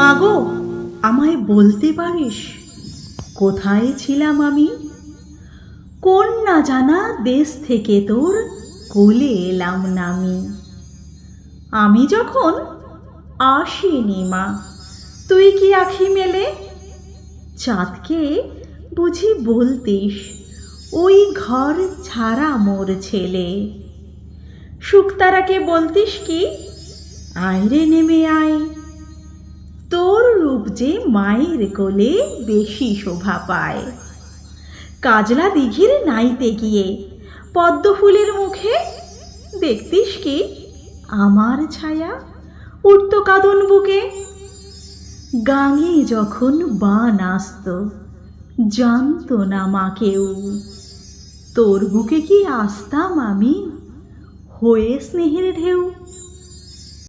মাগো, আমায় বলতে পারিস কোথায় ছিলাম আমি? কোন না জানা দেশ থেকে তোর কোলে এলাম নামি। আমি যখন আসিনি মা, তুই কি আঁখি মেলে? চাঁদকে বুঝি বলতিস ওই ঘর ছাড়া মোর ছেলে। শুকতারাকে বলতিস কি আয় রে নেমে আয়, তোর রূপ যে মায়ের কোলে বেশি শোভা পায়। কাজলা দিঘির নাইতে গিয়ে পদ্ম ফুলের মুখে দেখতিস কি আমার ছায়া উঠত কাঁদন বুকে। গাঙে যখন বান আসত জানত না মা কেউ, তোর বুকে কি আসতাম আমি হয়ে স্নেহের ঢেউ।